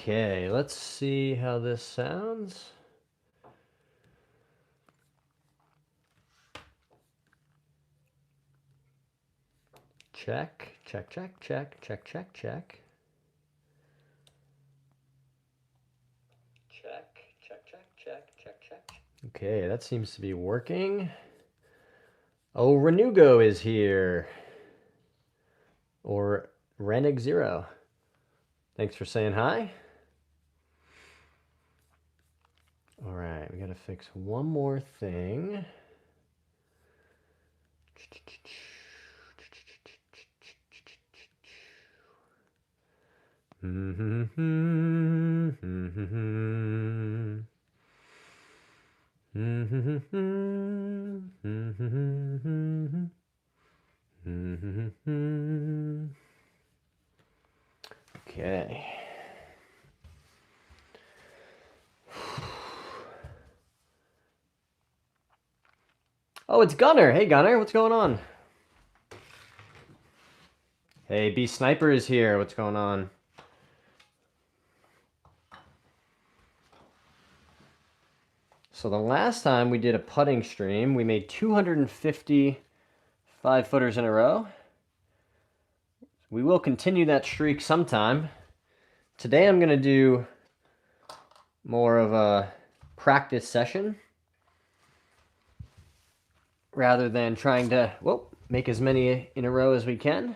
Okay, let's see how this sounds. Check, check, check, check, check, check, check. Check, check, check, check, check, check. Okay, that seems to be working. Oh, Renugo is here. Or Renig0. Thanks for saying hi. All right, we gotta fix one more thing. Okay. Oh, it's Gunner. Hey, Gunner, what's going on? Hey, B Sniper is here. What's going on? So the last time we did a putting stream, we made 250 5-footers in a row. We will continue that streak sometime. Today I'm going to do more of a practice session rather than trying to make as many in a row as we can.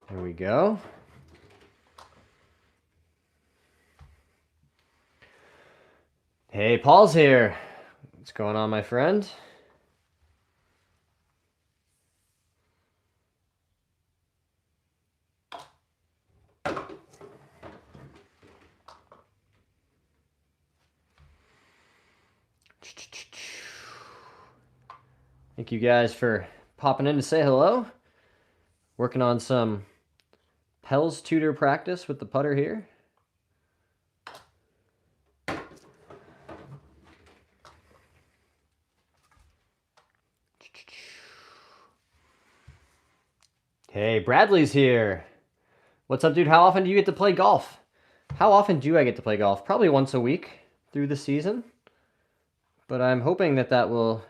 There we go. Hey, Paul's here. What's going on, my friend? Thank you guys for popping in to say hello. Working on some Pels tutor practice with the putter here. Hey, Bradley's here. What's up, dude? How often do you get to play golf? How often do I get to play golf? Probably once a week through the season. But I'm hoping that that will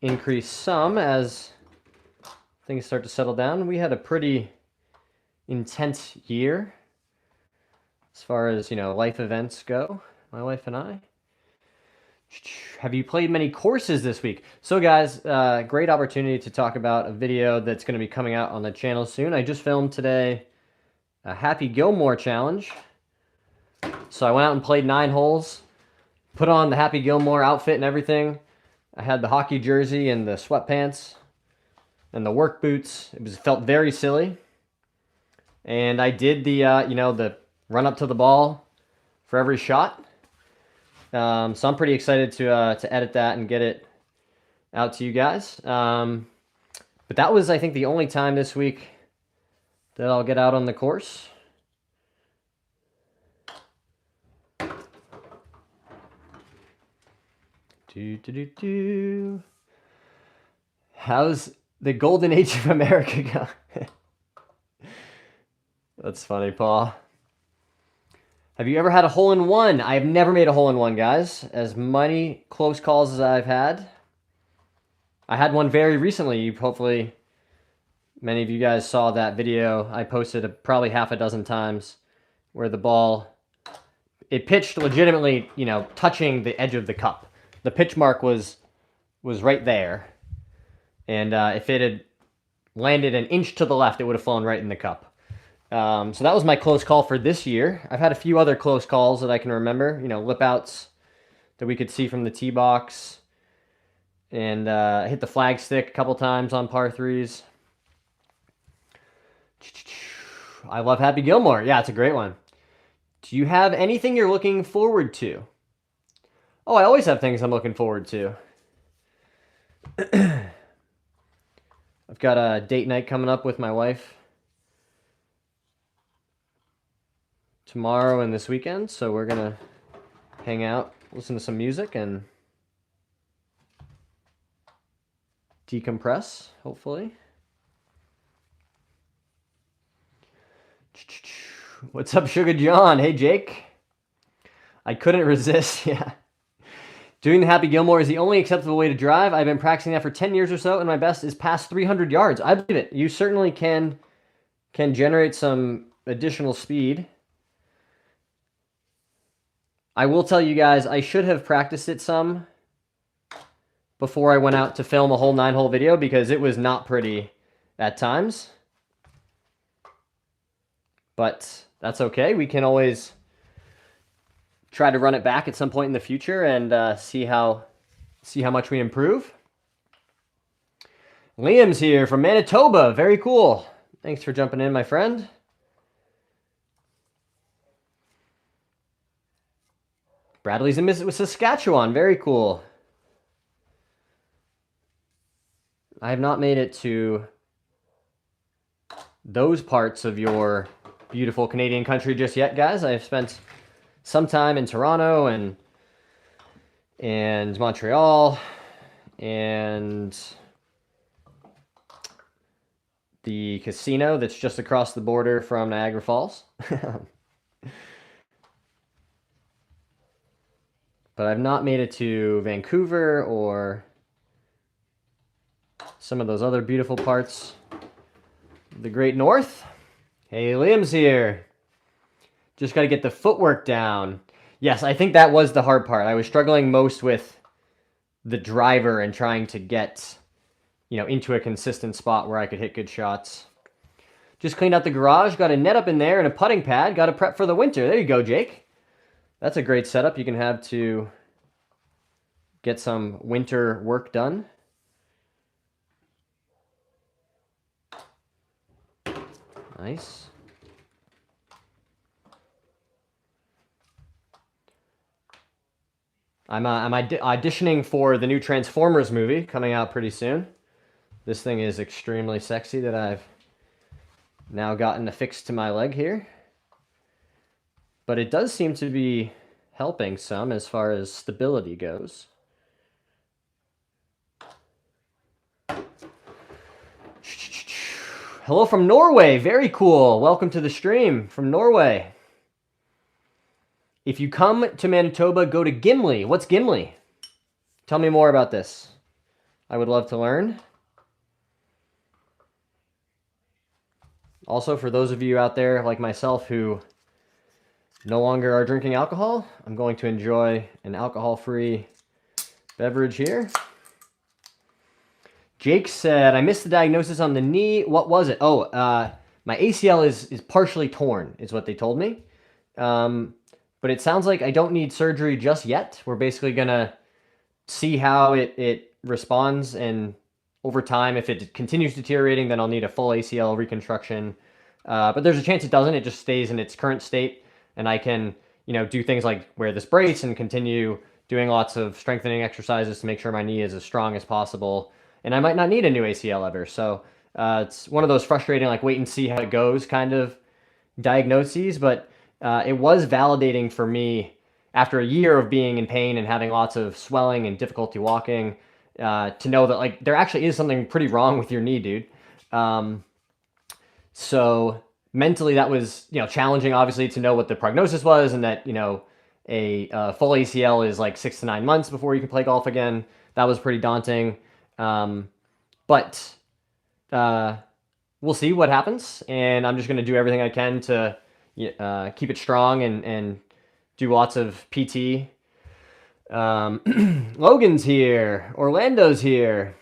increase some as things start to settle down. We had a pretty intense year as far as, life events go, my wife and I. Have you played many courses this week? So guys, great opportunity to talk about a video that's going to be coming out on the channel soon. I just filmed today a Happy Gilmore challenge. So I went out and played 9 holes, put on the Happy Gilmore outfit and everything. I had the hockey jersey and the sweatpants and the work boots. It felt very silly. And I did the, the run up to the ball for every shot. So I'm pretty excited to edit that and get it out to you guys. But that was, I think, the only time this week that I'll get out on the course. How's the golden age of America going? That's funny, Paul. Have you ever had a hole-in-one? I have never made a hole-in-one, guys. As many close calls as I've had. I had one very recently. Hopefully, many of you guys saw that video. I posted probably half a dozen times where the ball, it pitched legitimately, touching the edge of the cup. The pitch mark was right there. And if it had landed an inch to the left, it would have flown right in the cup. So that was my close call for this year. I've had a few other close calls that I can remember, lip outs that we could see from the tee box. And I hit the flag stick a couple times on par 3s. I love Happy Gilmore. Yeah, it's a great one. Do you have anything you're looking forward to? Oh, I always have things I'm looking forward to. I've got a date night coming up with my wife tomorrow and this weekend, so we're going to hang out, listen to some music, and decompress, hopefully. What's up, Sugar John? Hey, Jake. I couldn't resist, yeah. Doing the Happy Gilmore is the only acceptable way to drive. I've been practicing that for 10 years or so, and my best is past 300 yards. I believe it. You certainly can generate some additional speed. I will tell you guys, I should have practiced it some before I went out to film a whole 9-hole video because it was not pretty at times. But that's okay. We can always try to run it back at some point in the future and see how much we improve. Liam's here from Manitoba. Very cool. Thanks for jumping in, my friend. Bradley's in Saskatchewan. Very cool. I have not made it to those parts of your beautiful Canadian country just yet, guys. I've spent some time in Toronto and Montreal and the casino that's just across the border from Niagara Falls. But I've not made it to Vancouver or some of those other beautiful parts of the Great North. Hey, Liam's here. Just got to get the footwork down. Yes, I think that was the hard part. I was struggling most with the driver and trying to get, into a consistent spot where I could hit good shots. Just cleaned out the garage, got a net up in there and a putting pad. Got to prep for the winter. There you go, Jake. That's a great setup you can have to get some winter work done. Nice. I'm auditioning for the new Transformers movie coming out pretty soon. This thing is extremely sexy that I've now gotten affixed to my leg here. But it does seem to be helping some as far as stability goes. Hello from Norway. Very cool. Welcome to the stream from Norway. If you come to Manitoba, go to Gimli. What's Gimli? Tell me more about this. I would love to learn. Also, for those of you out there like myself who no longer are drinking alcohol, I'm going to enjoy an alcohol-free beverage here. Jake said, I missed the diagnosis on the knee. What was it? Oh, my ACL is partially torn, is what they told me. But it sounds like I don't need surgery just yet. We're basically going to see how it responds, and over time, if it continues deteriorating, then I'll need a full ACL reconstruction. But there's a chance it doesn't. It just stays in its current state, and I can, do things like wear this brace and continue doing lots of strengthening exercises to make sure my knee is as strong as possible. And I might not need a new ACL ever. So it's one of those frustrating, like, wait and see how it goes kind of diagnoses. But it was validating for me after a year of being in pain and having lots of swelling and difficulty walking to know that, like, there actually is something pretty wrong with your knee, dude. So mentally that was, challenging, obviously, to know what the prognosis was, and that, a full ACL is like 6 to 9 months before you can play golf again. That was pretty daunting. But we'll see what happens, and I'm just going to do everything I can to keep it strong and do lots of PT. Logan's here. Orlando's here.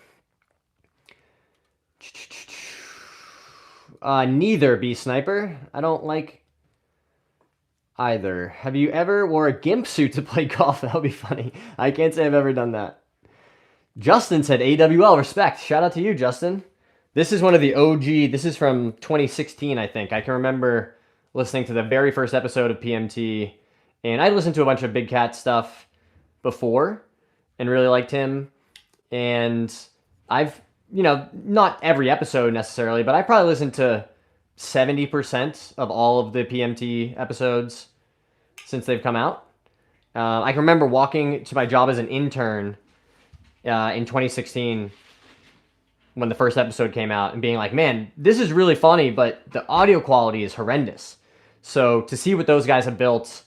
Neither, B Sniper. I don't like either. Have you ever wore a gimp suit to play golf? That would be funny. I can't say I've ever done that. Justin said AWL, respect. Shout out to you, Justin. This is one of the OG, this is from 2016, I think. I can remember listening to the very first episode of PMT, and I listened to a bunch of Big Cat stuff before and really liked him. And I've, not every episode necessarily, but I probably listened to 70% of all of the PMT episodes since they've come out. I can remember walking to my job as an intern in 2016 when the first episode came out and being like, man, this is really funny, but the audio quality is horrendous. So to see what those guys have built,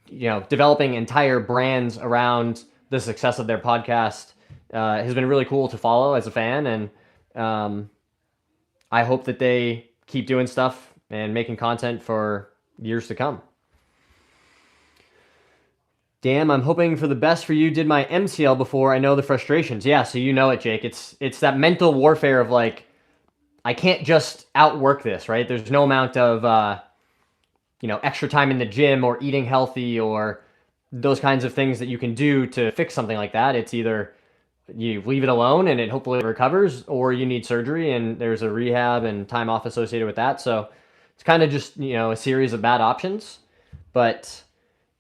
developing entire brands around the success of their podcast has been really cool to follow as a fan. And I hope that they keep doing stuff and making content for years to come. Damn, I'm hoping for the best for you. Did my MCL before. I know the frustrations. Yeah, so you know it, Jake. It's that mental warfare of like, I can't just outwork this, right? There's no amount of, extra time in the gym or eating healthy or those kinds of things that you can do to fix something like that. It's either you leave it alone and it hopefully recovers, or you need surgery and there's a rehab and time off associated with that. So it's kind of just, a series of bad options. But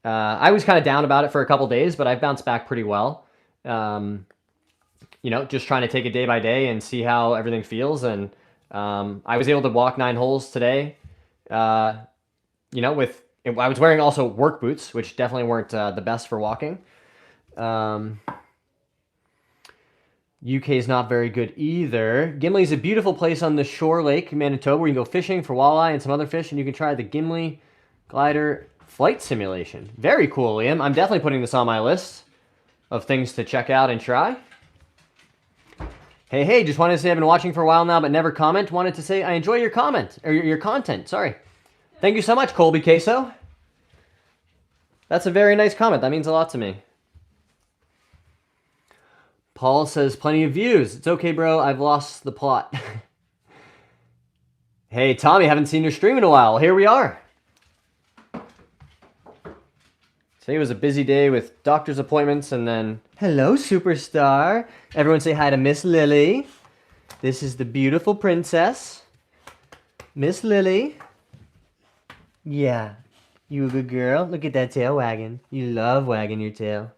I was kind of down about it for a couple days, but I've bounced back pretty well. Just trying to take it day by day and see how everything feels. And I was able to walk 9 holes today. I was wearing also work boots, which definitely weren't the best for walking. UK is not very good either. Gimli is a beautiful place on the Shore Lake, Manitoba, where you can go fishing for walleye and some other fish, and you can try the Gimli glider flight simulation. Very cool, Liam. I'm definitely putting this on my list of things to check out and try. Hey, just wanted to say I've been watching for a while now, but never comment. Wanted to say I enjoy your comment, or your content, sorry. Thank you so much, Colby Queso. That's a very nice comment. That means a lot to me. Paul says, plenty of views. It's okay, bro. I've lost the plot. Hey, Tommy, haven't seen your stream in a while. Here we are. Today was a busy day with doctor's appointments and then, hello, superstar. Everyone say hi to Miss Lily. This is the beautiful princess. Miss Lily. Yeah, you a good girl. Look at that tail wagging. You love wagging your tail.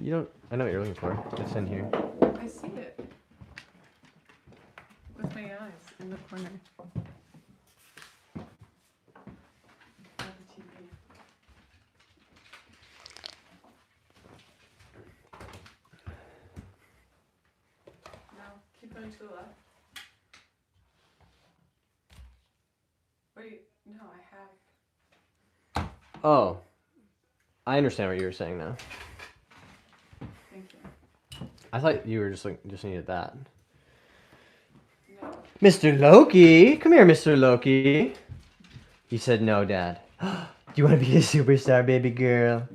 You don't, I know what you're looking for. It's in here. I see it. With my eyes in the corner. Keep going to the left. Wait, no, I have. Oh, I understand what you were saying now. Thank you. I thought you were just needed that. No. Mr. Loki, come here, Mr. Loki. He said no, Dad. Do you want to be a superstar, baby girl?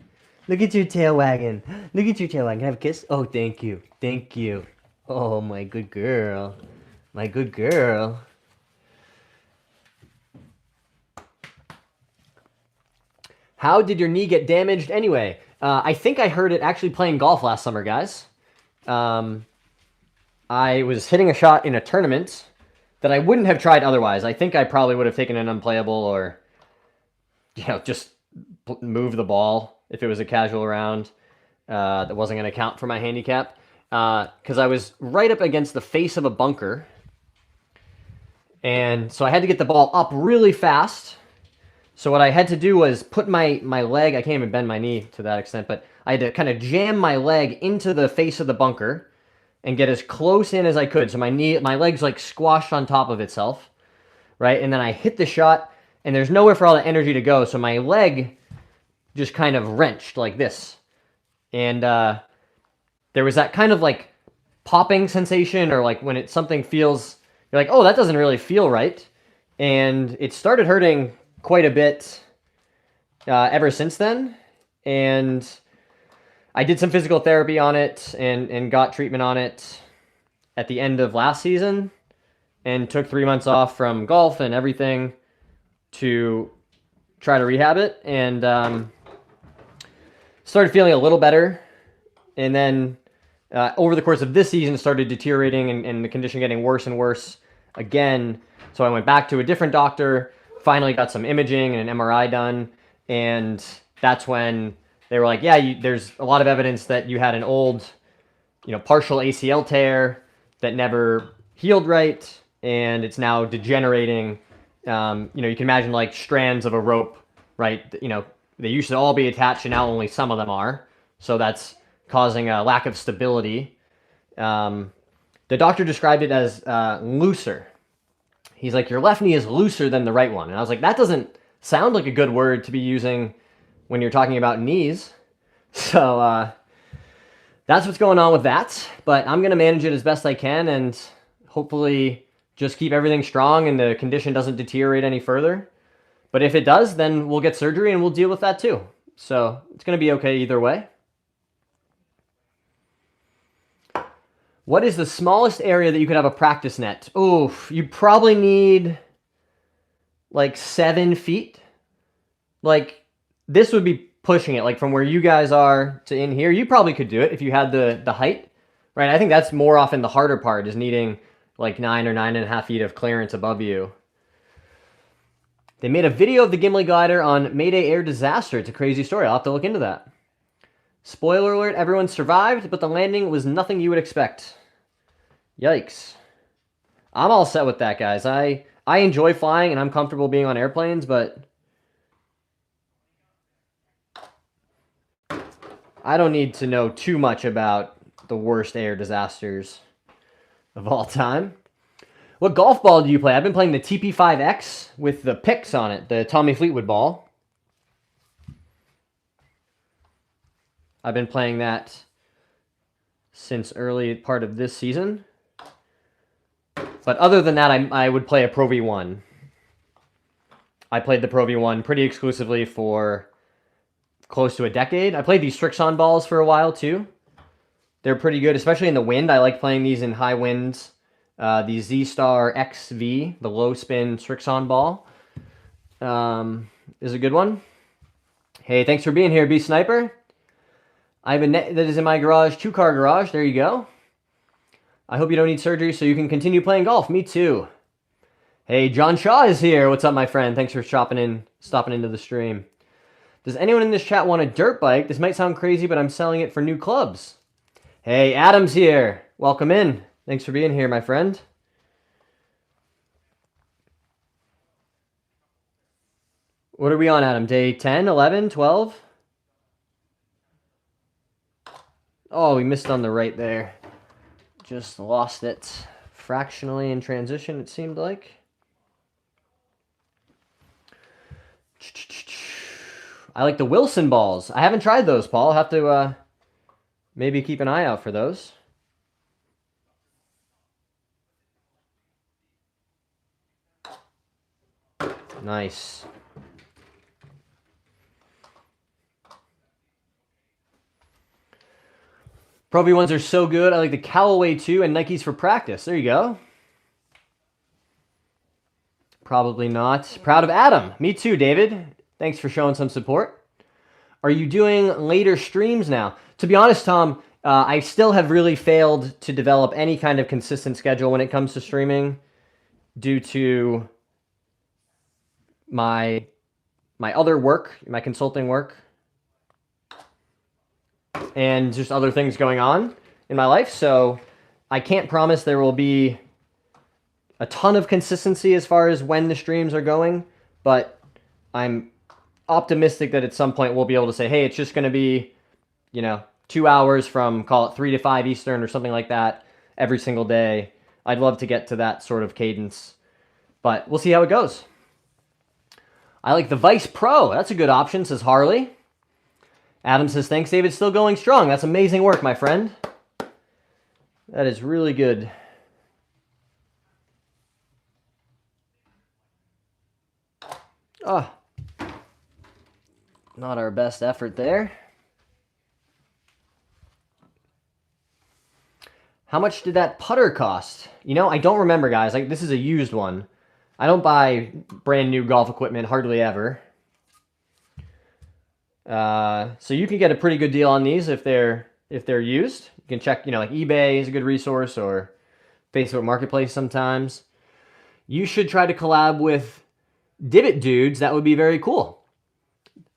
Look at your tail wagging. Look at your tail wagging. Can I have a kiss? Oh, thank you. Thank you. Oh, my good girl. My good girl. How did your knee get damaged anyway? I think I hurt it actually playing golf last summer, guys. I was hitting a shot in a tournament that I wouldn't have tried otherwise. I think I probably would have taken an unplayable or, just move the ball if it was a casual round that wasn't going to count for my handicap. Because I was right up against the face of a bunker. And so I had to get the ball up really fast. So what I had to do was put my leg, I can't even bend my knee to that extent, but I had to kind of jam my leg into the face of the bunker and get as close in as I could. So my leg's like squashed on top of itself, right? And then I hit the shot and there's nowhere for all the energy to go. So my leg just kind of wrenched like this. And there was that kind of like popping sensation, or like when something feels, you're like, oh, that doesn't really feel right. And it started hurting quite a bit ever since then. And I did some physical therapy on it and got treatment on it at the end of last season and took 3 months off from golf and everything to try to rehab it, and started feeling a little better. And then over the course of this season started deteriorating and the condition getting worse and worse again. So I went back to a different doctor, finally got some imaging and an MRI done, and that's when they were like, yeah, there's a lot of evidence that you had an old, partial ACL tear that never healed right, and it's now degenerating. You know, you can imagine like strands of a rope, right? You know, they used to all be attached, and now only some of them are. So that's causing a lack of stability. The doctor described it as looser. He's like, your left knee is looser than the right one. And I was like, that doesn't sound like a good word to be using when you're talking about knees. So that's what's going on with that. But I'm going to manage it as best I can and hopefully just keep everything strong and the condition doesn't deteriorate any further. But if it does, then we'll get surgery and we'll deal with that too. So it's going to be okay either way. What is the smallest area that you could have a practice net? Oof, you probably need like 7 feet. Like this would be pushing it, like from where you guys are to in here. You probably could do it if you had the height, right? I think that's more often the harder part, is needing like 9 or 9.5 feet of clearance above you. They made a video of the Gimli glider on Mayday Air disaster. It's a crazy story. I'll have to look into that. Spoiler alert, everyone survived, but the landing was nothing you would expect. Yikes. I'm all set with that, guys. I enjoy flying and I'm comfortable being on airplanes, but I don't need to know too much about the worst air disasters of all time. What golf ball do you play? I've been playing the TP5X with the picks on it, the Tommy Fleetwood ball. I've been playing that since early part of this season. But other than that, I would play a Pro V1. I played the Pro V1 pretty exclusively for close to a decade. I played these Strixon balls for a while too. They're pretty good, especially in the wind. I like playing these in high winds. The Z-Star XV, the low spin Strixon ball, is a good one. Hey, thanks for being here, B Sniper. I have a net that is in my garage, 2-car garage. There you go. I hope you don't need surgery so you can continue playing golf. Me too. Hey, John Shaw is here. What's up, my friend? Thanks for stopping into the stream. Does anyone in this chat want a dirt bike? This might sound crazy, but I'm selling it for new clubs. Hey, Adam's here. Welcome in. Thanks for being here, my friend. What are we on, Adam? Day 10, 11, 12? Oh, we missed on the right there. Just lost it fractionally in transition, it seemed like. I like the Wilson balls. I haven't tried those, Paul. I'll have to maybe keep an eye out for those. Nice. Pro V1s are so good. I like the Callaway too, and Nikes for practice. There you go. Probably not. Proud of Adam. Me too, David. Thanks for showing some support. Are you doing later streams now? To be honest, Tom, I still have really failed to develop any kind of consistent schedule when it comes to streaming due to my other work, my consulting work, and just other things going on in my life. So I can't promise there will be a ton of consistency as far as when the streams are going, but I'm optimistic that at some point we'll be able to say, hey, it's just going to be, 2 hours from, call it 3 to 5 Eastern or something like that every single day. I'd love to get to that sort of cadence, but we'll see how it goes. I like the Vice Pro. That's a good option, says Harley. Adam says, thanks, David. Still going strong. That's amazing work, my friend. That is really good. Oh, not our best effort there. How much did that putter cost? I don't remember, guys. This is a used one. I don't buy brand new golf equipment hardly ever. So you can get a pretty good deal on these if they're used. You can check, like eBay is a good resource, or Facebook Marketplace sometimes. You should try to collab with Divot Dudes. That would be very cool.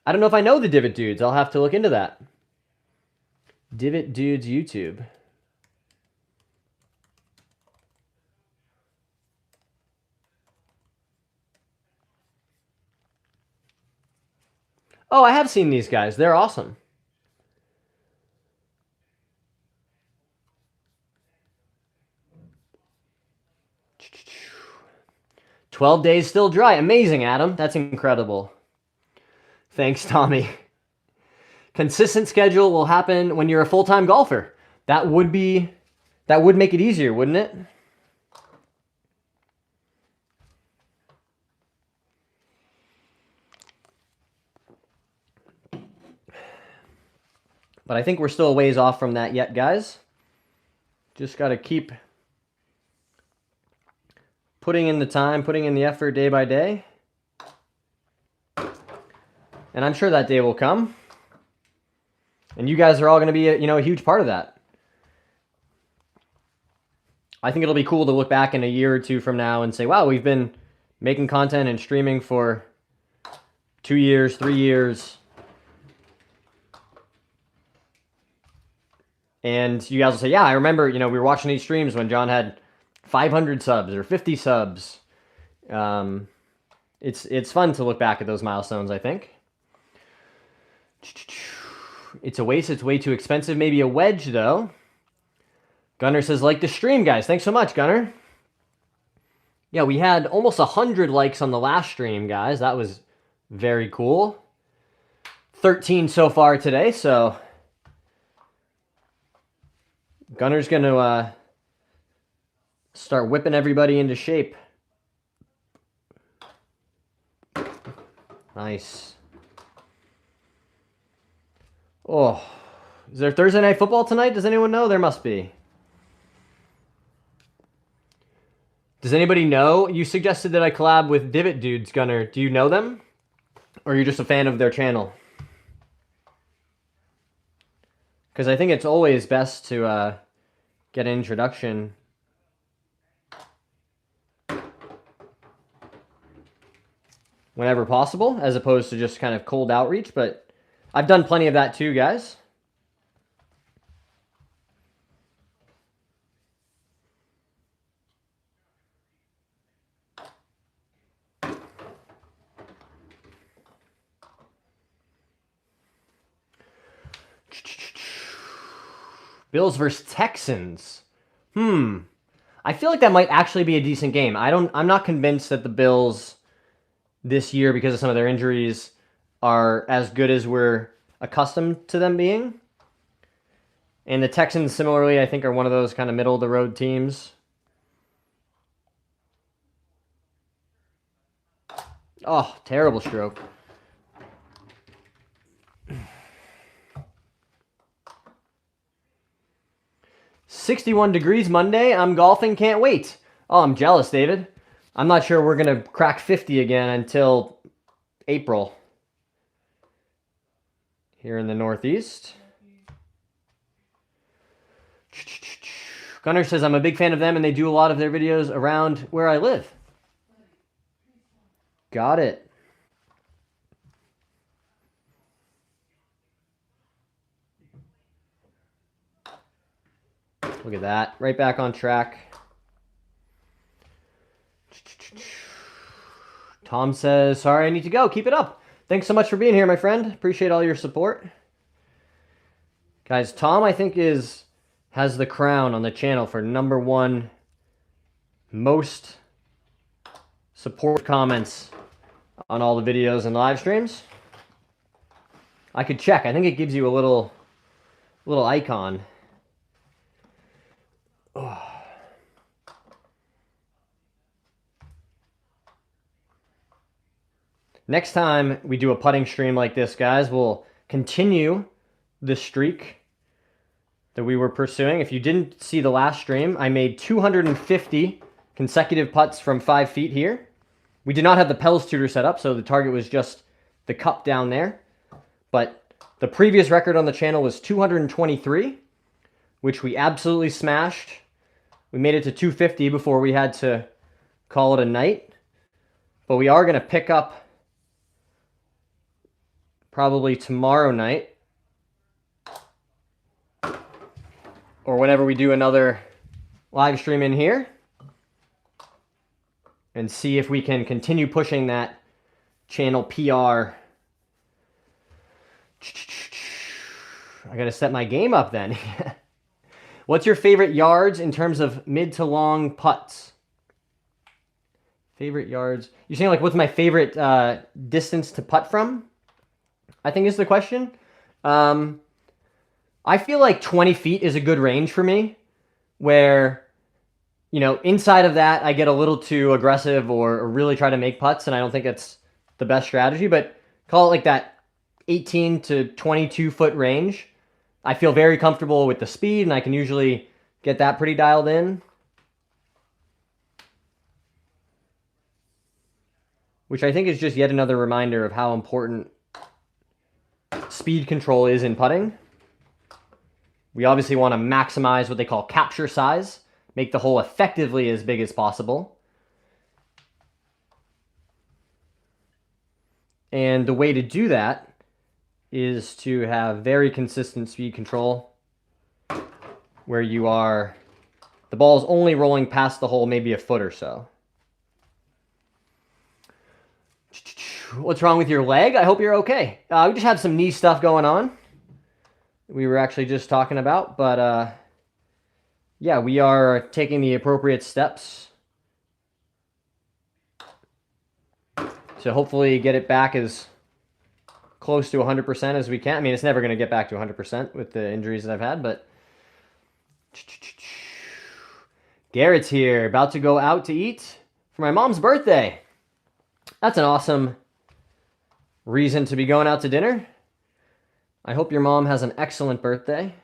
I don't know if I know the Divot Dudes. I'll have to look into that. Divot Dudes YouTube. Oh, I have seen these guys. They're awesome. "12 days still dry." Amazing, Adam. That's incredible. Thanks, Tommy. "Consistent schedule will happen when you're a full-time golfer." That would make it easier, wouldn't it? But I think we're still a ways off from that yet, guys. Just got to keep putting in the time, putting in the effort day by day. And I'm sure that day will come. And you guys are all going to be a huge part of that. I think it'll be cool to look back in a year or two from now and say, wow, we've been making content and streaming for 2 years, 3 years. And you guys will say, yeah, I remember, we were watching these streams when John had 500 subs or 50 subs. It's fun to look back at those milestones, I think. "It's a waste. It's way too expensive. Maybe a wedge, though." Gunnar says, like the stream, guys. Thanks so much, Gunnar. Yeah, we had almost 100 likes on the last stream, guys. That was very cool. 13 so far today, so Gunnar's going to start whipping everybody into shape. Nice. Oh, is there Thursday Night Football tonight? Does anyone know? There must be. Does anybody know? You suggested that I collab with Divot Dudes, Gunnar. Do you know them? Or are you just a fan of their channel? Because I think it's always best to get an introduction. Whenever possible, as opposed to just kind of cold outreach, but I've done plenty of that too, guys. Bills versus Texans. I feel like that might actually be a decent game. I'm not convinced that the Bills this year, because of some of their injuries, are as good as we're accustomed to them being. And the Texans, similarly, I think are one of those kind of middle-of-the-road teams. Oh, terrible stroke. "61 degrees Monday. I'm golfing. Can't wait." Oh, I'm jealous, David. I'm not sure we're going to crack 50 again until April here in the Northeast. Gunnar says, "I'm a big fan of them, and they do a lot of their videos around where I live." Got it. Look at that. Right back on track. Tom says, "Sorry, I need to go. Keep it up." Thanks so much for being here, my friend. Appreciate all your support. Guys, Tom, I think, has the crown on the channel for #1 most support comments on all the videos and live streams. I could check. I think it gives you a little icon. Oh. Next time we do a putting stream like this, guys, we'll continue the streak that we were pursuing. If you didn't see the last stream, I made 250 consecutive putts from 5 feet here. We did not have the Pels tutor set up, so the target was just the cup down there. But the previous record on the channel was 223, which we absolutely smashed. We made it to 250 before we had to call it a night. But we are going to pick up probably tomorrow night, or whenever we do another live stream in here, and see if we can continue pushing that channel PR I got to set my game up then. What's your favorite yards in terms of mid to long putts? Favorite yards. You're saying like what's my favorite distance to putt from? I think is the question. I feel like 20 feet is a good range for me, where, you know, inside of that I get a little too aggressive or really try to make putts, and I don't think it's the best strategy, but call it like that 18 to 22 foot range. I feel very comfortable with the speed, and I can usually get that pretty dialed in. Which I think is just yet another reminder of how important speed control is in putting. We obviously want to maximize what they call capture size, make the hole effectively as big as possible. And the way to do that is to have very consistent speed control, where the ball is only rolling past the hole maybe a foot or so. What's wrong with your leg? I hope you're okay. We just have some knee stuff going on. We were actually just talking about, but yeah, we are taking the appropriate steps to hopefully get it back as close to 100% as we can. I mean, it's never going to get back to 100% with the injuries that I've had, but Garrett's here, about to go out to eat for my mom's birthday. That's an awesome reason to be going out to dinner. I hope your mom has an excellent birthday.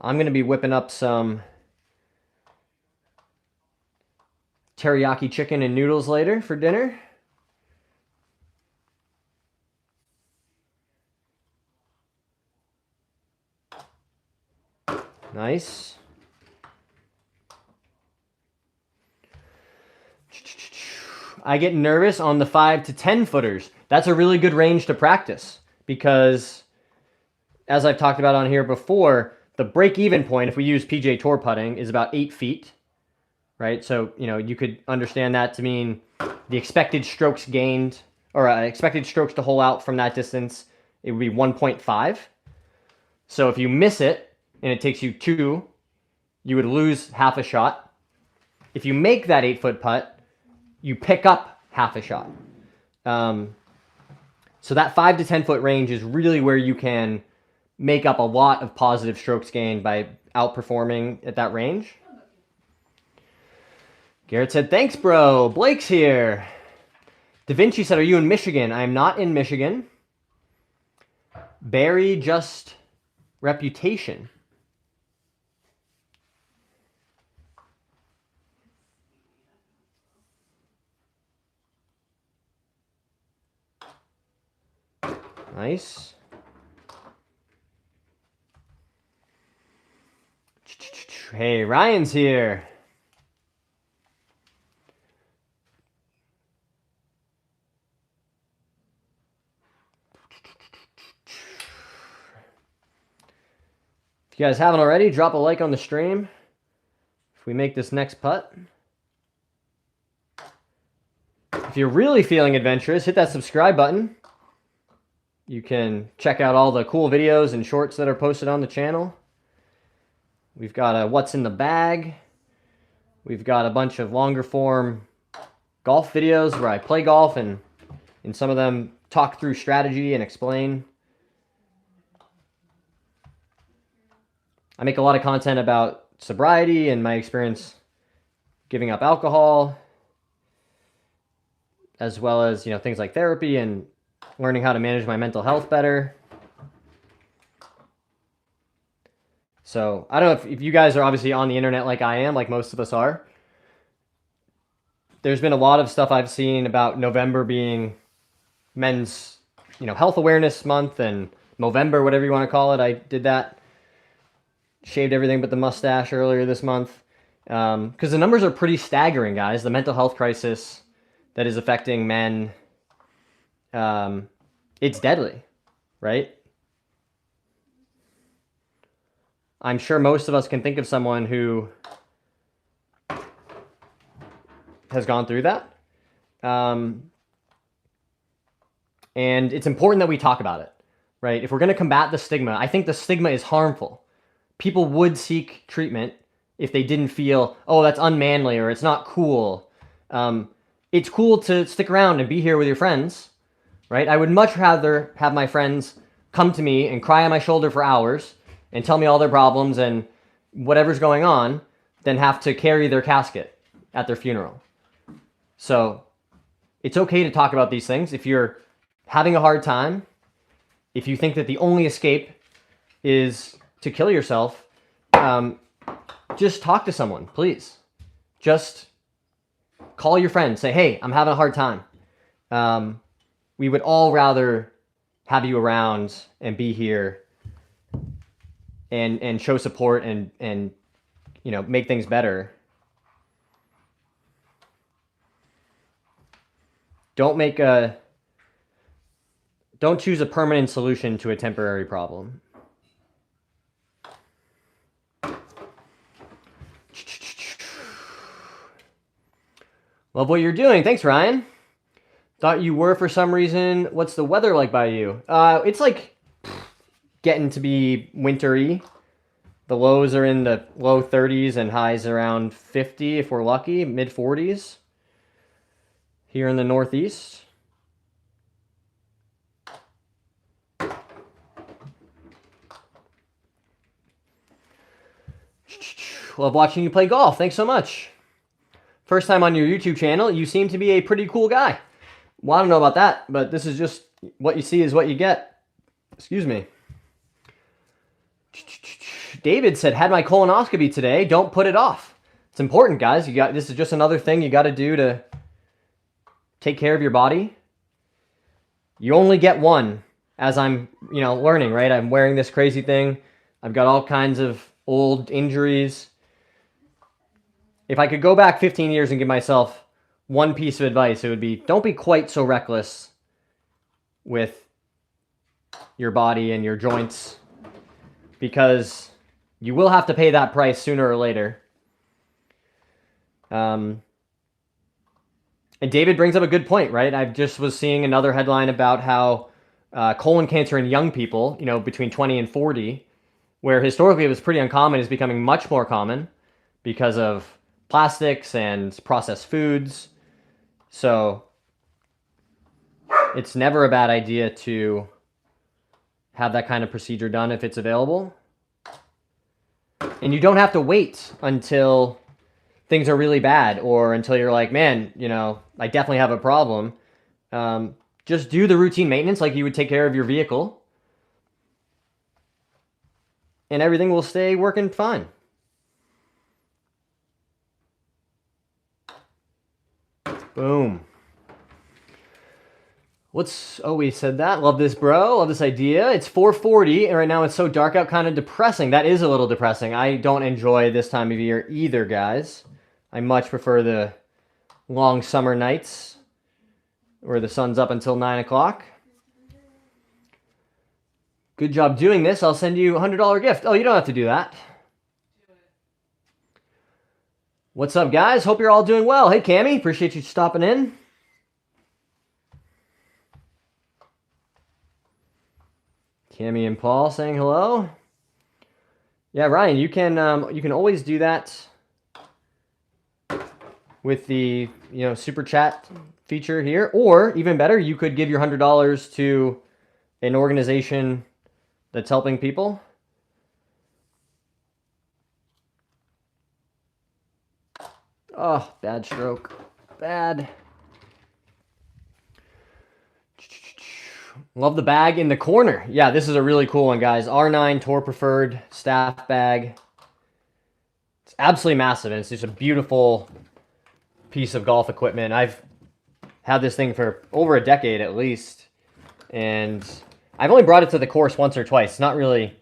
I'm going to be whipping up some teriyaki chicken and noodles later for dinner. Nice. I get nervous on the 5 to 10 footers. That's a really good range to practice because, as I've talked about on here before, the break-even point, if we use PGA Tour putting, is about 8 feet, right? So, you know, you could understand that to mean the expected strokes gained, or expected strokes to hole out from that distance, it would be 1.5. So if you miss it and it takes you 2, you would lose half a shot. If you make that 8-foot putt, you pick up half a shot. So that 5 to 10 foot range is really where you can make up a lot of positive strokes gained by outperforming at that range. Garrett said, thanks, bro. Blake's here. Da Vinci said, are you in Michigan? I am not in Michigan. Barry, just reputation. Nice. Hey, Ryan's here. If you guys haven't already, drop a like on the stream if we make this next putt. If you're really feeling adventurous, hit that subscribe button. You can check out all the cool videos and shorts that are posted on the channel. We've got a what's in the bag. We've got a bunch of longer form golf videos where I play golf and in some of them talk through strategy and explain. I make a lot of content about sobriety and my experience giving up alcohol, as well as, you know, things like therapy and learning how to manage my mental health better. So I don't know if you guys are obviously on the internet like I am, like most of us are. There's been a lot of stuff I've seen about November being men's, you know, health awareness month, and Movember, whatever you want to call it. I did that. Shaved everything but the mustache earlier this month. Because the numbers are pretty staggering, guys. The mental health crisis that is affecting men, it's deadly, right? I'm sure most of us can think of someone who has gone through that. And it's important that we talk about it, right? If we're going to combat the stigma, I think the stigma is harmful. People would seek treatment if they didn't feel, oh, that's unmanly or it's not cool. It's cool to stick around and be here with your friends, right? I would much rather have my friends come to me and cry on my shoulder for hours and tell me all their problems and whatever's going on than have to carry their casket at their funeral. So it's okay to talk about these things. If you're having a hard time, if you think that the only escape is to kill yourself, just talk to someone, please. Just call your friend. Say, hey, I'm having a hard time. We would all rather have you around and be here and show support and you know, make things better. Don't choose a permanent solution to a temporary problem. Love what you're doing. Thanks, Ryan. Thought you were for some reason. What's the weather like by you? It's like getting to be wintry. The lows are in the low 30s and highs around 50 if we're lucky, mid 40s here in the Northeast. Love watching you play golf. Thanks so much. First time on your YouTube channel. You seem to be a pretty cool guy. Well, I don't know about that, but this is just what you see is what you get. Excuse me. David said, had my colonoscopy today. Don't put it off. It's important, guys. This is just another thing you got to do to take care of your body. You only get one, as I'm, learning, right? I'm wearing this crazy thing. I've got all kinds of old injuries. If I could go back 15 years and give myself one piece of advice, it would be don't be quite so reckless with your body and your joints, because you will have to pay that price sooner or later. And David brings up a good point, right? I just was seeing another headline about how colon cancer in young people, between 20 and 40, where historically it was pretty uncommon, is becoming much more common because of plastics and processed foods. So it's never a bad idea to have that kind of procedure done if it's available. And you don't have to wait until things are really bad or until you're like, man, I definitely have a problem. Just do the routine maintenance like you would take care of your vehicle, and everything will stay working fine. Boom. We said that. Love this, bro. Love this idea. It's 4:40, and right now it's so dark out, kind of depressing. That is a little depressing. I don't enjoy this time of year either, guys. I much prefer the long summer nights where the sun's up until 9 o'clock. Good job doing this. I'll send you a $100 gift. Oh, you don't have to do that. What's up, guys? Hope you're all doing well. Hey, Cammie. Appreciate you stopping in. Cammie and Paul saying hello. Yeah, Ryan, you can always do that with the super chat feature here, or even better, you could give your $100 to an organization that's helping people. Oh, bad stroke. Bad. Love the bag in the corner. Yeah, this is a really cool one, guys. R9 Tour Preferred staff bag. It's absolutely massive, and it's just a beautiful piece of golf equipment. I've had this thing for over a decade at least, and I've only brought it to the course once or twice. It's not really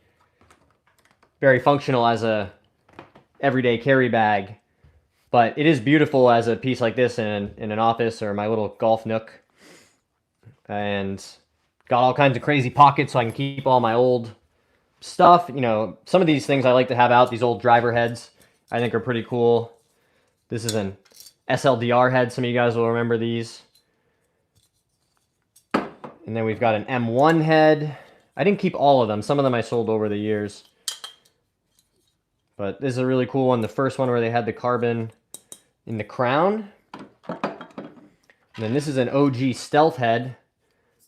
very functional as a everyday carry bag, but it is beautiful as a piece like this in an office or my little golf nook. And got all kinds of crazy pockets so I can keep all my old stuff. Some of these things I like to have out, these old driver heads, I think are pretty cool. This is an SLDR head. Some of you guys will remember these. And then we've got an M1 head. I didn't keep all of them. Some of them I sold over the years. But this is a really cool one. The first one where they had the carbon in the crown. And then this is an OG stealth head.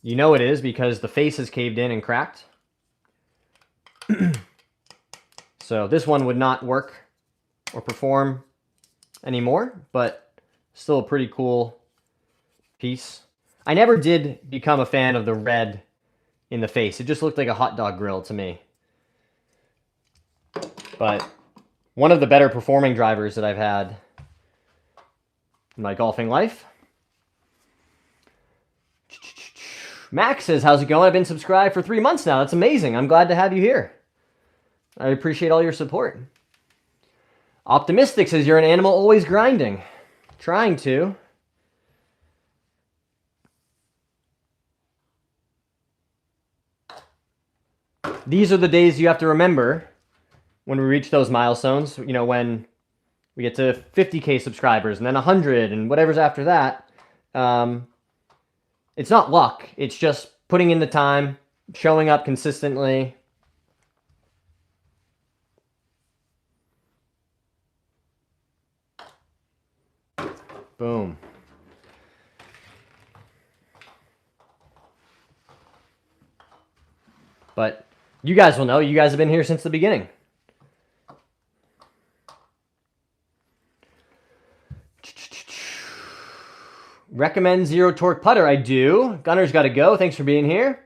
You know it is because the face is caved in and cracked. So this one would not work or perform anymore, but still a pretty cool piece. I never did become a fan of the red in the face. It just looked like a hot dog grill to me. But one of the better performing drivers that I've had in my golfing life. Max says, how's it going? I've been subscribed for 3 months now. That's amazing. I'm glad to have you here. I appreciate all your support. Optimistic says, you're an animal always grinding. Trying to. These are the days you have to remember when we reach those milestones. You know, when we get to 50K subscribers and then 100 and whatever's after that. It's not luck. It's just putting in the time, showing up consistently. Boom. But you guys will know. You guys have been here since the beginning. Recommend zero torque putter. I do. Gunner's got to go. Thanks for being here.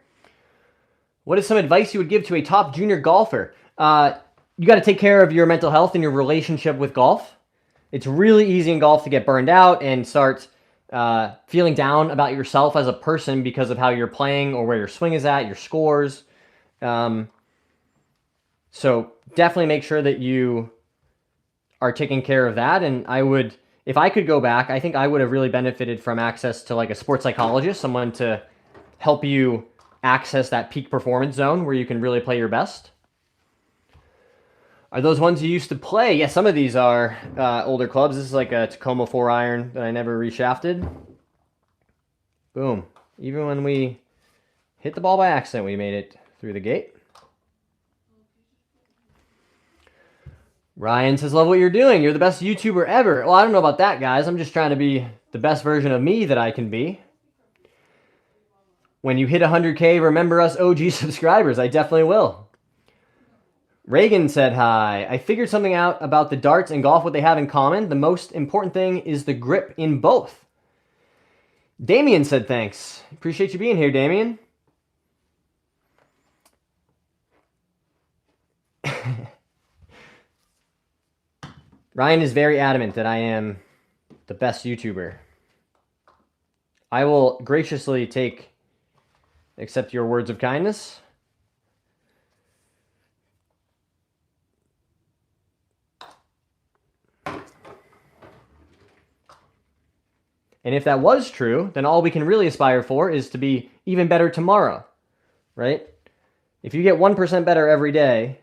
What is some advice you would give to a top junior golfer? You got to take care of your mental health and your relationship with golf. It's really easy in golf to get burned out and start feeling down about yourself as a person because of how you're playing or where your swing is at, your scores. So definitely make sure that you are taking care of that. And I would, if I could go back, I think I would have really benefited from access to like a sports psychologist, someone to help you access that peak performance zone where you can really play your best. Are those ones you used to play? Yeah, some of these are older clubs. This is like a Tacoma 4-iron that I never reshafted. Boom. Even when we hit the ball by accident, we made it through the gate. Ryan says, love what you're doing. You're the best YouTuber ever. Well, I don't know about that, guys. I'm just trying to be the best version of me that I can be. When you hit 100K, remember us OG subscribers. I definitely will. Reagan said hi. I figured something out about the darts and golf, what they have in common. The most important thing is the grip in both. Damien said thanks. Appreciate you being here, Damien. Ryan is very adamant that I am the best YouTuber. I will graciously accept your words of kindness. And if that was true, then all we can really aspire for is to be even better tomorrow, right? If you get 1% better every day,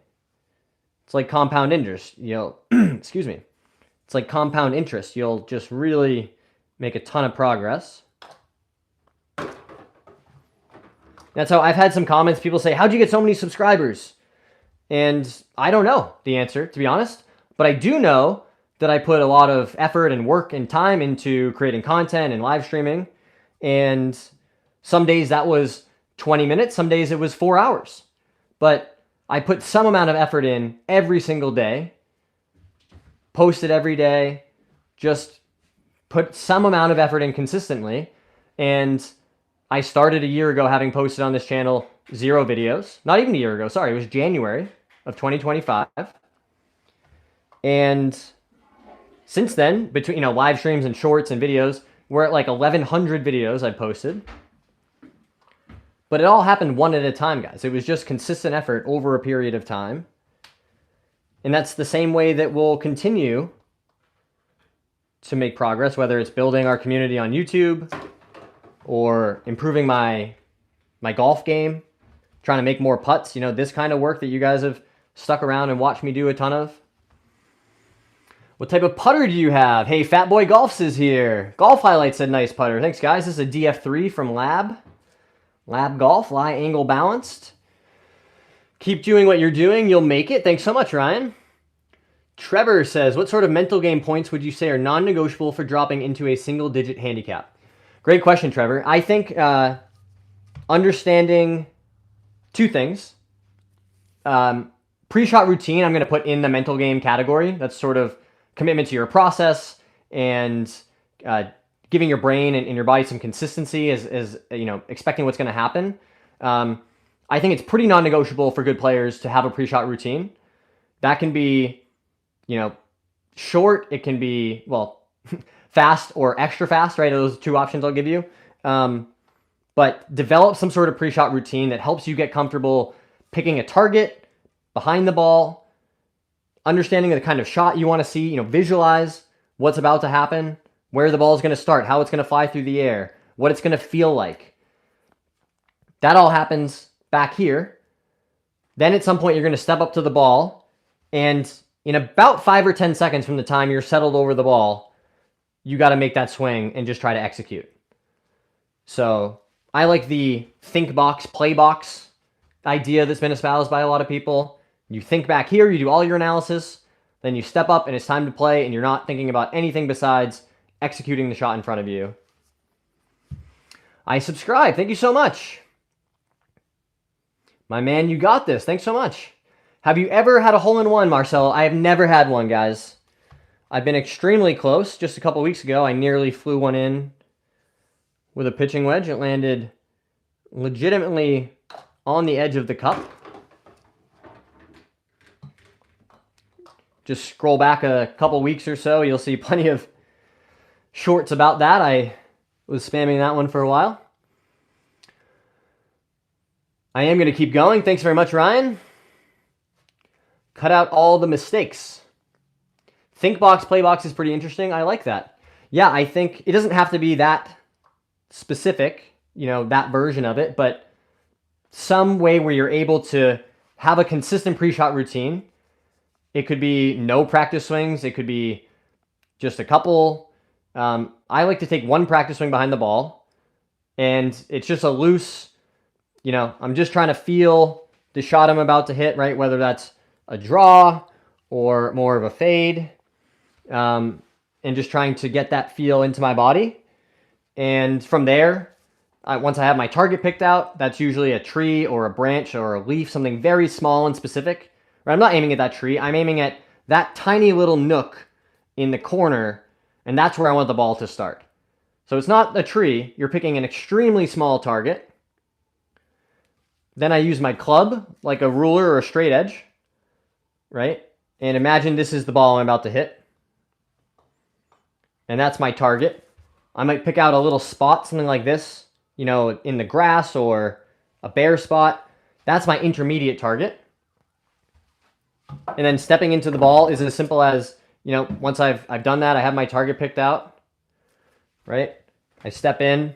it's like compound interest. Excuse me. It's like compound interest. You'll just really make a ton of progress. That's how I've had some comments. People say, how'd you get so many subscribers? And I don't know the answer, to be honest. But I do know that I put a lot of effort and work and time into creating content and live streaming. And some days that was 20 minutes. Some days it was 4 hours. But I put some amount of effort in every single day. Posted every day. Just put some amount of effort in consistently. And I started a year ago having posted on this channel 0 videos. Not even a year ago. Sorry, it was January of 2025. And since then, between live streams and shorts and videos, we're at like 1,100 videos I posted. But it all happened one at a time, guys. It was just consistent effort over a period of time. And that's the same way that we'll continue to make progress, whether it's building our community on YouTube or improving my golf game, trying to make more putts, this kind of work that you guys have stuck around and watched me do a ton of. What type of putter do you have? Hey, Fat Boy Golfs is here. Golf Highlights said nice putter. Thanks, guys. This is a DF3 from Lab. Lab Golf, lie angle balanced. Keep doing what you're doing. You'll make it. Thanks so much, Ryan. Trevor says, what sort of mental game points would you say are non-negotiable for dropping into a single-digit handicap? Great question, Trevor. I think understanding two things. Pre-shot routine, I'm going to put in the mental game category. That's sort of commitment to your process and giving your brain and your body some consistency as you know, expecting what's going to happen. I think it's pretty non-negotiable for good players to have a pre-shot routine. That can be, you know, short. It can be, well, fast or extra fast, right? Those are two options I'll give you. But develop some sort of pre-shot routine that helps you get comfortable picking a target behind the ball, understanding the kind of shot you want to see, you know, visualize what's about to happen, where the ball is going to start, how it's going to fly through the air, what it's going to feel like. That all happens back here. Then at some point, you're going to step up to the ball, and in about 5 or 10 seconds from the time you're settled over the ball, you got to make that swing and just try to execute. So I like the think box, play box idea that's been espoused by a lot of people. You think back here, you do all your analysis, then you step up and it's time to play, and you're not thinking about anything besides executing the shot in front of you. I subscribe. Thank you so much. My man, you got this. Thanks so much. Have you ever had a hole-in-one, Marcelo? I have never had one, guys. I've been extremely close. Just a couple weeks ago, I nearly flew one in with a pitching wedge. It landed legitimately on the edge of the cup. Just scroll back a couple weeks or so. You'll see plenty of shorts about that. I was spamming that one for a while. I am going to keep going. Thanks very much, Ryan. Cut out all the mistakes. Think box, play box is pretty interesting. I like that. Yeah, I think it doesn't have to be that specific, you know, that version of it, but some way where you're able to have a consistent pre-shot routine. It could be no practice swings. It could be just a couple. I like to take one practice swing behind the ball, and it's just a loose, you know, I'm just trying to feel the shot I'm about to hit, right? Whether that's a draw or more of a fade, and just trying to get that feel into my body. And from there, once I have my target picked out, that's usually a tree or a branch or a leaf, something very small and specific. Right? I'm not aiming at that tree. I'm aiming at that tiny little nook in the corner, and that's where I want the ball to start. So it's not a tree. You're picking an extremely small target. Then I use my club, like a ruler or a straight edge, right? And imagine this is the ball I'm about to hit. And that's my target. I might pick out a little spot, something like this, you know, in the grass or a bare spot. That's my intermediate target. And then stepping into the ball is as simple as, you know, once I've done that, I have my target picked out, right? I step in.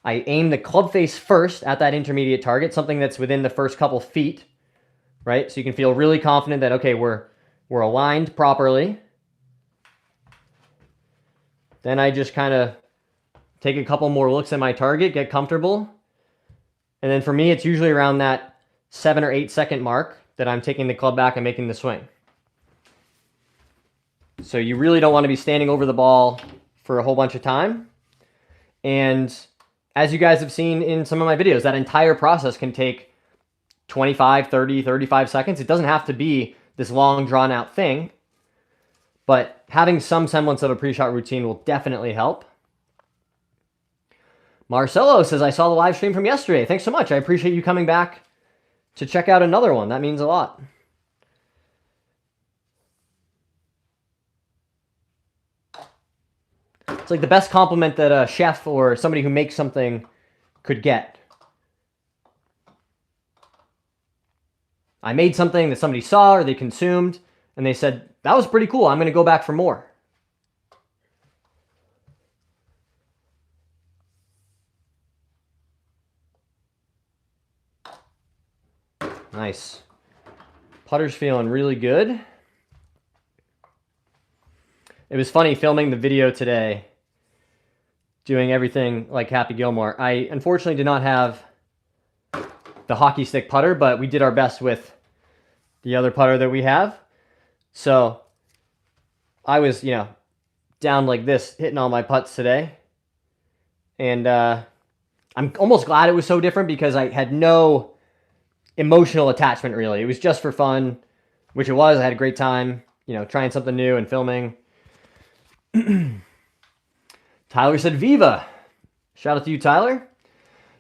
I aim the club face first at that intermediate target, something that's within the first couple feet, right? So you can feel really confident that, okay, we're aligned properly. Then I just kind of take a couple more looks at my target, get comfortable. And then for me, it's usually around that 7 or 8 second mark that I'm taking the club back and making the swing. So you really don't want to be standing over the ball for a whole bunch of time. And as you guys have seen in some of my videos, that entire process can take 25, 30, 35 seconds. It doesn't have to be this long, drawn-out thing. But having some semblance of a pre-shot routine will definitely help. Marcelo says, I saw the live stream from yesterday. Thanks so much. I appreciate you coming back to check out another one. That means a lot. It's like the best compliment that a chef or somebody who makes something could get. I made something that somebody saw or they consumed, and they said, that was pretty cool. I'm going to go back for more. Nice. Putter's feeling really good. It was funny filming the video today, doing everything like Happy Gilmore. I unfortunately did not have the hockey stick putter, but we did our best with the other putter that we have. So I was, down like this, hitting all my putts today. And I'm almost glad it was so different because I had no emotional attachment, really. It was just for fun, which it was. I had a great time, trying something new and filming. Tyler said, Viva. Shout out to you, Tyler.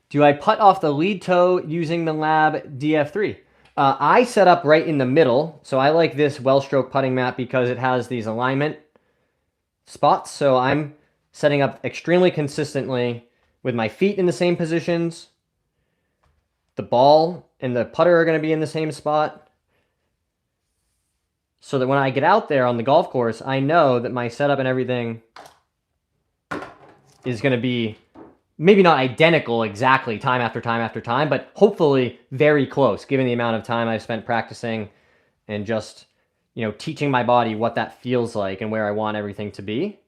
Do I putt off the lead toe using the Lab DF3? I set up right in the middle. So I like this well-stroke putting mat because it has these alignment spots. So I'm setting up extremely consistently with my feet in the same positions. The ball and the putter are going to be in the same spot. So that when I get out there on the golf course, I know that my setup and everything is going to be maybe not identical exactly time after time after time, but hopefully very close, given the amount of time I've spent practicing and just, teaching my body what that feels like and where I want everything to be.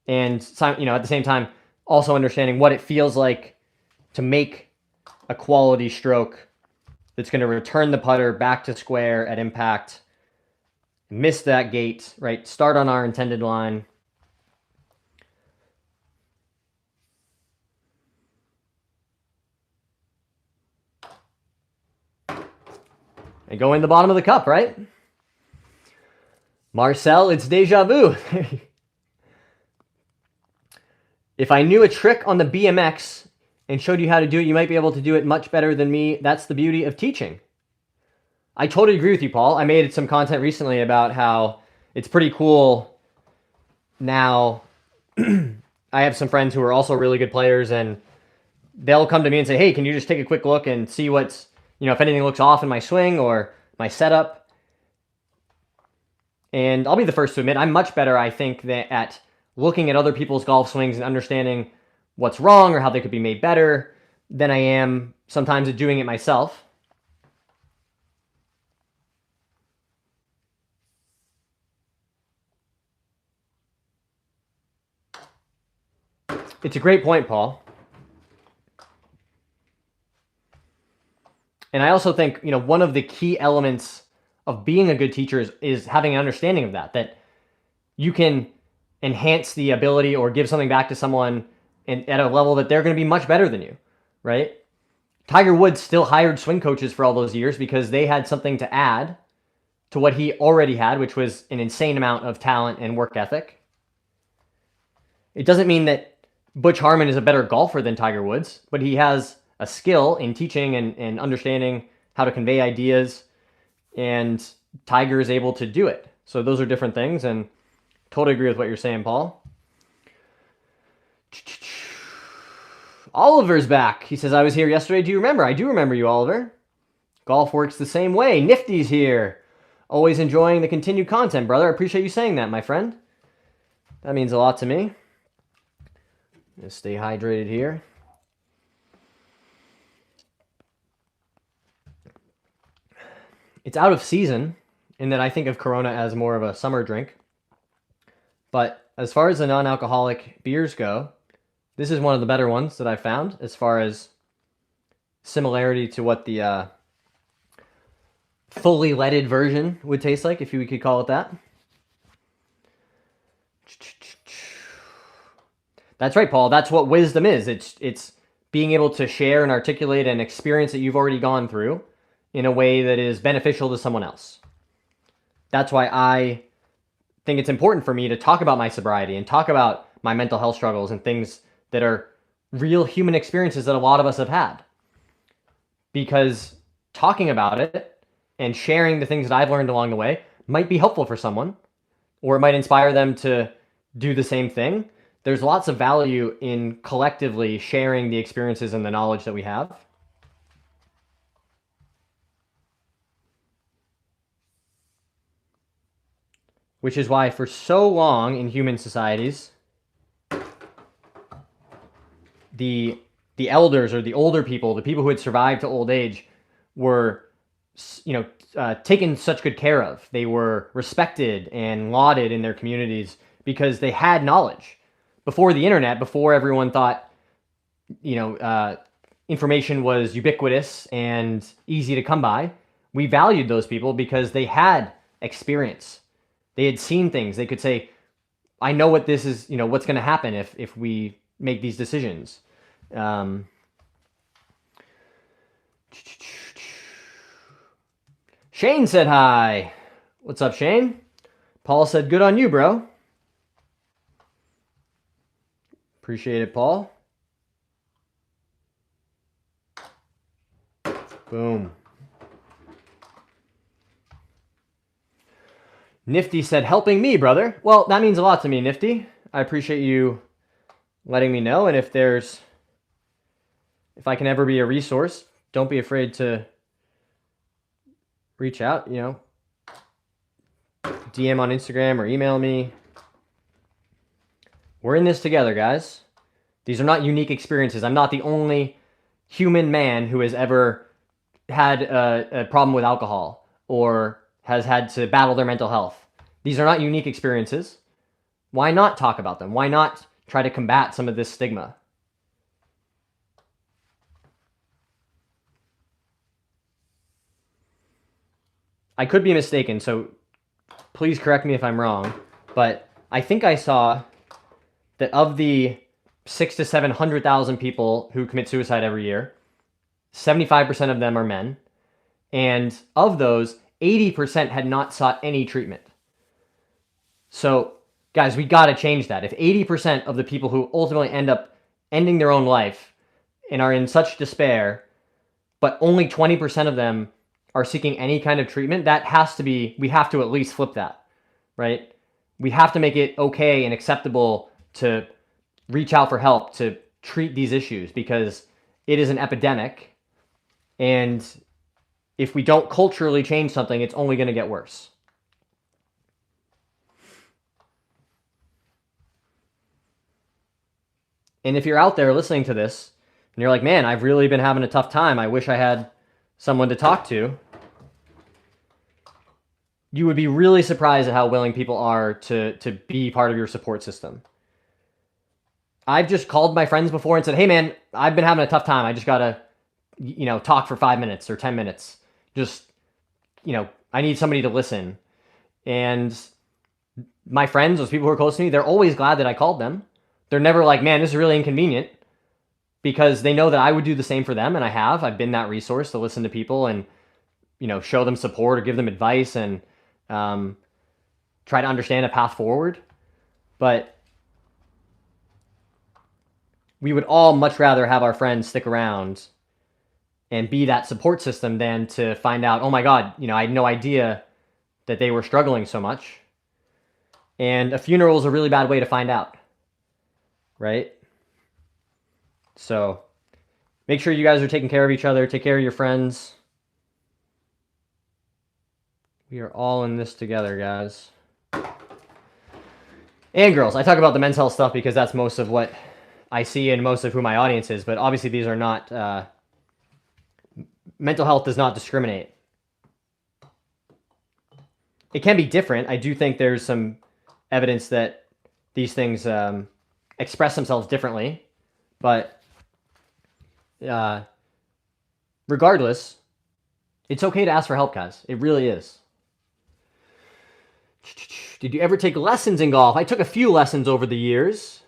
And, at the same time, also understanding what it feels like to make a quality stroke that's going to return the putter back to square at impact, miss that gate, right? Start on our intended line. And go in the bottom of the cup, right? Marcel, it's deja vu. If I knew a trick on the BMX and showed you how to do it, you might be able to do it much better than me. That's the beauty of teaching. I totally agree with you, Paul. I made some content recently about how it's pretty cool now. I have some friends who are also really good players, and they'll come to me and say, hey, can you just take a quick look and see what's, if anything looks off in my swing or my setup? And I'll be the first to admit, I'm much better, I think, at looking at other people's golf swings and understanding what's wrong or how they could be made better than I am sometimes at doing it myself. It's a great point, Paul. And I also think, one of the key elements of being a good teacher is having an understanding of that you can enhance the ability or give something back to someone at a level that they're going to be much better than you, right? Tiger Woods still hired swing coaches for all those years because they had something to add to what he already had, which was an insane amount of talent and work ethic. It doesn't mean that Butch Harmon is a better golfer than Tiger Woods, but he has a skill in teaching and understanding how to convey ideas, and Tiger is able to do it. So those are different things, and totally agree with what you're saying, Paul. Oliver's back. He says, I was here yesterday. Do you remember? I do remember you, Oliver. Golf works the same way. Nifty's here. Always enjoying the continued content, brother. I appreciate you saying that, my friend. That means a lot to me. Just stay hydrated here. It's out of season in that I think of Corona as more of a summer drink. But as far as the non-alcoholic beers go, this is one of the better ones that I've found as far as similarity to what the fully leaded version would taste like, if we could call it that. That's right, Paul. That's what wisdom is. It's being able to share and articulate an experience that you've already gone through in a way that is beneficial to someone else. That's why I think it's important for me to talk about my sobriety and talk about my mental health struggles and things that are real human experiences that a lot of us have had. Because talking about it and sharing the things that I've learned along the way might be helpful for someone, or it might inspire them to do the same thing. There's lots of value in collectively sharing the experiences and the knowledge that we have. Which is why for so long in human societies, the elders or the older people, the people who had survived to old age, were, taken such good care of. They were respected and lauded in their communities because they had knowledge. Before the internet, before everyone thought, information was ubiquitous and easy to come by, we valued those people because they had experience. They had seen things. They could say, I know what this is, what's going to happen if we make these decisions. Shane said hi. What's up, Shane? Paul said, good on you, bro. Appreciate it, Paul. Boom. Nifty said, helping me, brother. Well, that means a lot to me, Nifty. I appreciate you letting me know. And if I can ever be a resource, don't be afraid to reach out, DM on Instagram or email me. We're in this together, guys. These are not unique experiences. I'm not the only human man who has ever had a problem with alcohol or has had to battle their mental health. These are not unique experiences. Why not talk about them? Why not try to combat some of this stigma? I could be mistaken, so please correct me if I'm wrong, but I think I saw that of the 600,000 to 700,000 people who commit suicide every year, 75% of them are men, and of those, 80% had not sought any treatment. So, guys, we got to change that. If 80% of the people who ultimately end up ending their own life and are in such despair, but only 20% of them are seeking any kind of treatment, we have to at least flip that, right? We have to make it okay and acceptable to reach out for help, to treat these issues, because it is an epidemic. And if we don't culturally change something, it's only going to get worse. And if you're out there listening to this and you're like, man, I've really been having a tough time, I wish I had someone to talk to, you would be really surprised at how willing people are to be part of your support system. I've just called my friends before and said, hey man, I've been having a tough time. I just got to, talk for 5 minutes or 10 minutes. Just, I need somebody to listen. And my friends, those people who are close to me, they're always glad that I called them. They're never like, man, this is really inconvenient, because they know that I would do the same for them. And I've been that resource to listen to people and, show them support or give them advice and try to understand a path forward. But we would all much rather have our friends stick around and be that support system than to find out, oh my God, I had no idea that they were struggling so much. And a funeral is a really bad way to find out, right? So make sure you guys are taking care of each other, take care of your friends. We are all in this together, guys. And girls. I talk about the men's health stuff because that's most of what I see and most of who my audience is, but obviously these are not, mental health does not discriminate. It can be different. I do think there's some evidence that these things express themselves differently, but regardless, it's okay to ask for help, guys. It really is. Did you ever take lessons in golf? I took a few lessons over the years.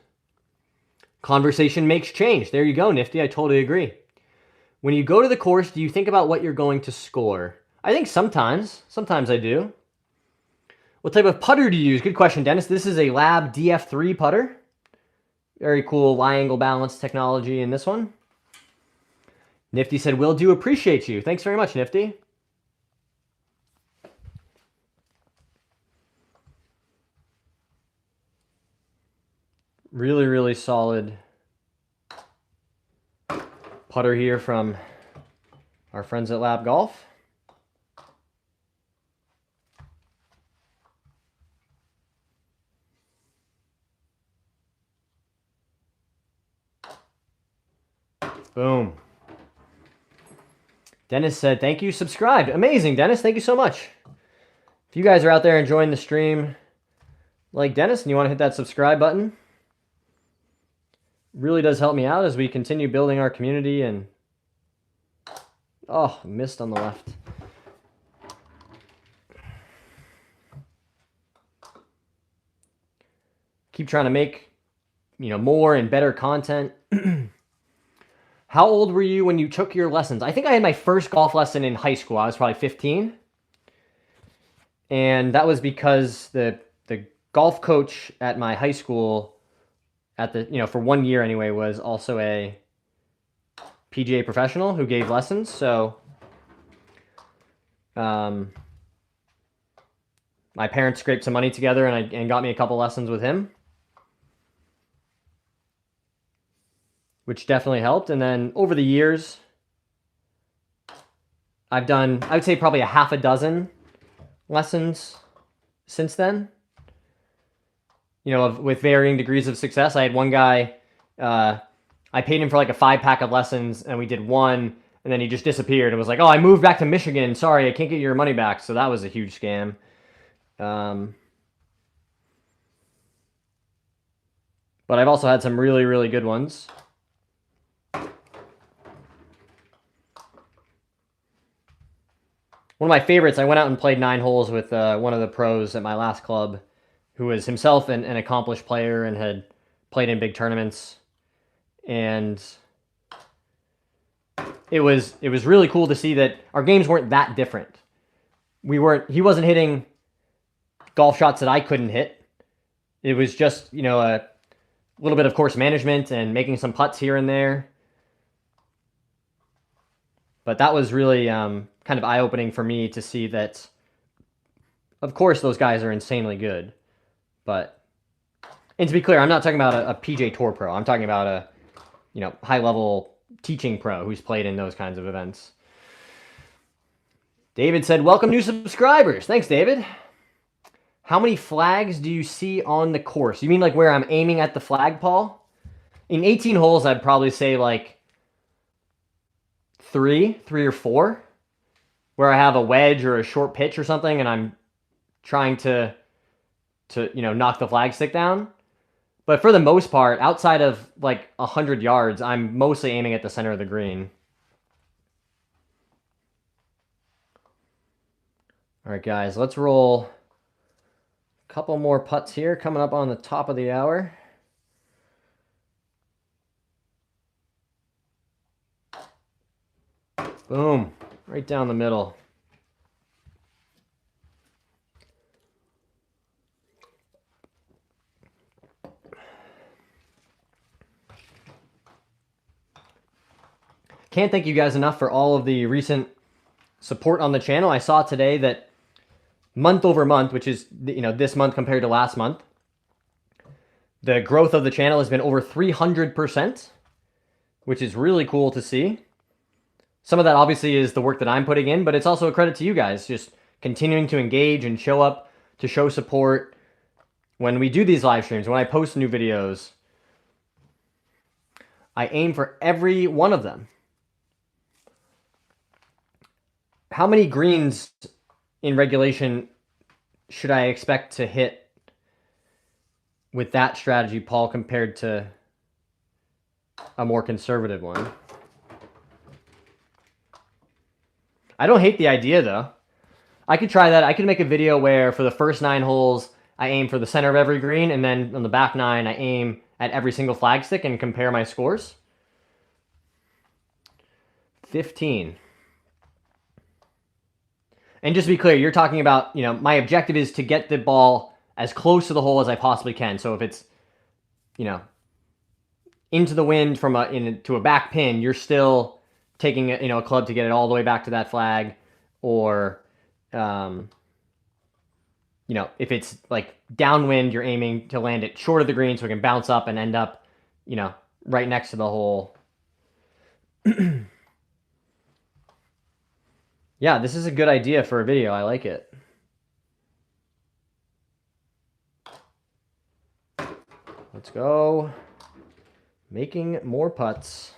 Conversation makes change. There you go, Nifty. I totally agree. When you go to the course, do you think about what you're going to score? I think sometimes. Sometimes I do. What type of putter do you use? Good question, Dennis. This is a Lab DF3 putter. Very cool Y-angle balance technology in this one. Nifty said, will do, appreciate you. Thanks very much, Nifty. Really, really solid putter here from our friends at Lab Golf. Boom. Dennis said, thank you, subscribed. Amazing, Dennis. Thank you so much. If you guys are out there enjoying the stream like Dennis and you want to hit that subscribe button, really does help me out as we continue building our community. And oh, missed on the left. Keep trying to make, more and better content. How old were you when you took your lessons? I think I had my first golf lesson in high school. I was probably 15. And that was because the golf coach at my high school for 1 year anyway, was also a PGA professional who gave lessons. So my parents scraped some money together and got me a couple lessons with him, which definitely helped. And then over the years, I've done, I would say, probably a half a dozen lessons since then, with varying degrees of success. I had one guy, I paid him for like a 5-pack of lessons, and we did one, and then he just disappeared and was like, oh, I moved back to Michigan. Sorry, I can't get your money back. So that was a huge scam. But I've also had some really, really good ones. One of my favorites, I went out and played 9 holes with one of the pros at my last club, who was himself an accomplished player and had played in big tournaments. And it was really cool to see that our games weren't that different. He wasn't hitting golf shots that I couldn't hit. It was just, a little bit of course management and making some putts here and there. But that was really kind of eye-opening for me to see that, of course, those guys are insanely good. And to be clear, I'm not talking about a PJ Tour pro. I'm talking about a, high-level teaching pro who's played in those kinds of events. David said, welcome new subscribers. Thanks, David. How many flags do you see on the course? You mean like where I'm aiming at the flagpole? In 18 holes, I'd probably say like three or four, where I have a wedge or a short pitch or something, and I'm trying to knock the flagstick down. But for the most part, outside of like 100 yards, I'm mostly aiming at the center of the green. All right, guys, let's roll a couple more putts here coming up on the top of the hour. Boom, right down the middle. Can't thank you guys enough for all of the recent support on the channel. I saw today that month over month, which is, this month compared to last month, the growth of the channel has been over 300%, which is really cool to see. Some of that obviously is the work that I'm putting in, but it's also a credit to you guys, just continuing to engage and show up to show support when we do these live streams, when I post new videos. I aim for every one of them. How many greens in regulation should I expect to hit with that strategy, Paul, compared to a more conservative one? I don't hate the idea, though. I could try that. I could make a video where for the first 9 holes, I aim for the center of every green, and then on the back 9, I aim at every single flagstick and compare my scores. 15. And just to be clear, you're talking about, my objective is to get the ball as close to the hole as I possibly can. So if it's, into the wind from to a back pin, you're still taking a club to get it all the way back to that flag. Or, if it's like downwind, you're aiming to land it short of the green so it can bounce up and end up, right next to the hole. Yeah, this is a good idea for a video. I like it. Let's go. Making more putts.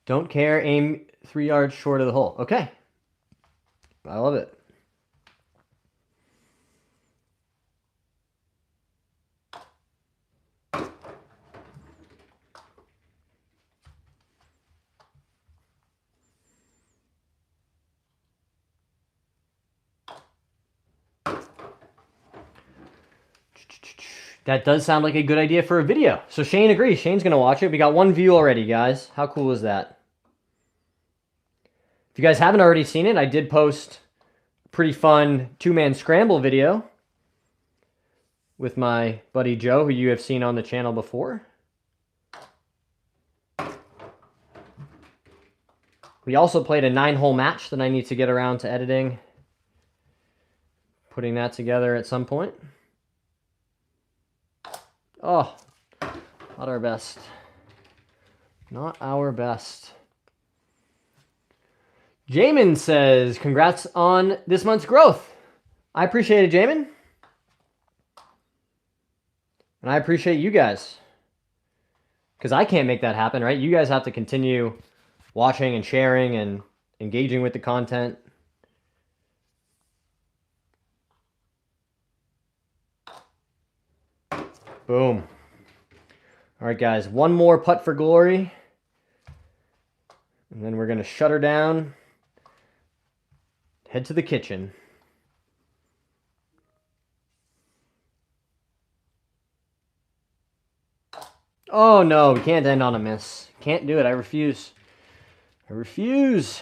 Don't care. Aim 3 yards short of the hole. Okay. I love it. That does sound like a good idea for a video. So Shane agrees. Shane's going to watch it. We got 1 view already, guys. How cool is that? If you guys haven't already seen it, I did post a pretty fun 2-man scramble video with my buddy Joe, who you have seen on the channel before. We also played a 9-hole match that I need to get around to editing. Putting that together at some point. Oh, not our best. Not our best. Jamin says, congrats on this month's growth. I appreciate it, Jamin. And I appreciate you guys. Because I can't make that happen, right? You guys have to continue watching and sharing and engaging with the content. Boom. All right, guys. 1 more putt for glory. And then we're going to shut her down. Head to the kitchen. Oh, no. We can't end on a miss. Can't do it. I refuse. I refuse.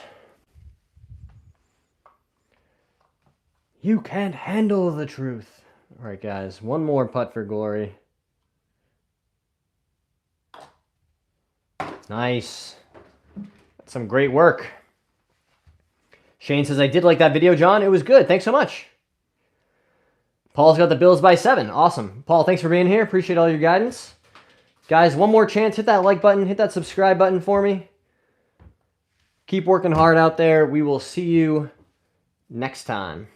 You can't handle the truth. All right, guys. 1 more putt for glory. Nice. That's some great work. Shane says, I did like that video, John. It was good. Thanks so much. Paul's got the Bills by 7. Awesome. Paul, thanks for being here. Appreciate all your guidance. Guys, 1 more chance. Hit that like button. Hit that subscribe button for me. Keep working hard out there. We will see you next time.